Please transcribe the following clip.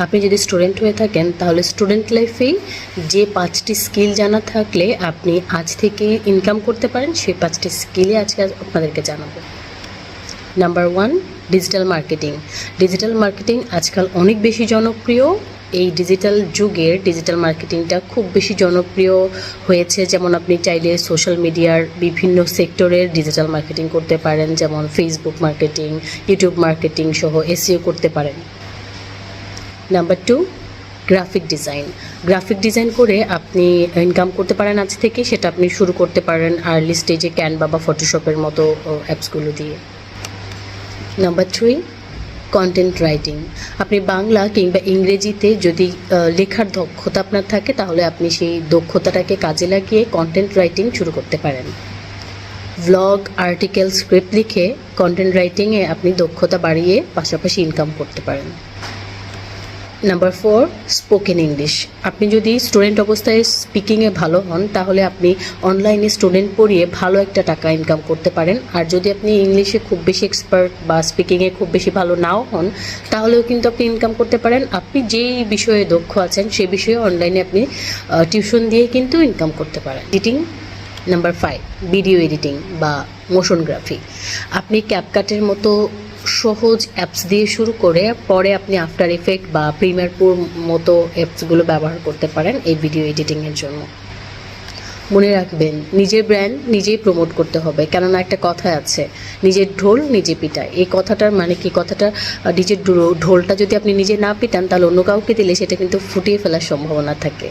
আপনি যদি স্টুডেন্ট হয়ে থাকেন তাহলে স্টুডেন্ট লাইফেই যে 5টি স্কিল জানা থাকলে আপনি আজ থেকে ইনকাম করতে পারেন, সেই 5টি স্কিলই আজকে আপনাদেরকে জানাবো। Number 1, digital marketing. Digital marketing আজকাল অনেক বেশি জনপ্রিয়। এই ডিজিটাল যুগের ডিজিটাল মার্কেটিংটা খুব বেশি জনপ্রিয় হয়েছে। যেমন আপনি চাইলে সোশ্যাল মিডিয়ার বিভিন্ন সেক্টরের ডিজিটাল মার্কেটিং করতে পারেন, যেমন ফেসবুক মার্কেটিং, ইউটিউব মার্কেটিং সহ এসইও করতে পারেন। Number 2, graphic design. Graphic design করে আপনি ইনকাম করতে পারেন আজ থেকে। সেটা আপনি শুরু করতে পারেন আর্লি স্টেজে ক্যানভা বা ফটোশপের মতো অ্যাপসগুলো দিয়ে। Number 3, content writing. আপনি বাংলা কিংবা ইংরেজিতে যদি লেখার দক্ষতা আপনার থাকে তাহলে আপনি সেই দক্ষতাটাকে কাজে লাগিয়ে কন্টেন্ট রাইটিং শুরু করতে পারেন। ভ্লগ, আর্টিকেল, স্ক্রিপ্ট লিখে কন্টেন্ট রাইটিংয়ে আপনি দক্ষতা বাড়িয়ে পাশাপাশি ইনকাম করতে পারেন। Number 4, spoken English. আপনি যদি স্টুডেন্ট অবস্থায় স্পিকিংয়ে ভালো হন তাহলে আপনি অনলাইনে স্টুডেন্ট পড়িয়ে ভালো একটা টাকা ইনকাম করতে পারেন। আর যদি আপনি ইংলিশে খুব বেশি এক্সপার্ট বা স্পিকিংয়ে খুব বেশি ভালো নাও হন তাহলেও কিন্তু আপনি ইনকাম করতে পারেন। আপনি যেই বিষয়ে দক্ষ আছেন সেই বিষয়ে অনলাইনে আপনি টিউশন দিয়ে কিন্তু ইনকাম করতে পারেন। এডিটিং। নাম্বার 5, ভিডিও এডিটিং বা মোশনগ্রাফি। আপনি ক্যাপকাটের মতো সহজ অ্যাপস দিয়ে শুরু করে পরে আপনি আফটার ইফেক্ট বা প্রিমিয়ার প্রো মতো অ্যাপসগুলো ব্যবহার করতে পারেন এই ভিডিও এডিটিংয়ের জন্য। মনে রাখবেন, নিজের ব্র্যান্ড নিজেই প্রমোট করতে হবে, কেননা একটা কথা আছে, নিজের ঢোল নিজে পিটায়। এই কথাটার মানে কি, কথাটা নিজের ঢোলটা যদি আপনি নিজে না পিটান তাহলে অন্য কাউকে দিলে সেটা কিন্তু ফুটিয়ে ফেলার সম্ভাবনা থাকে।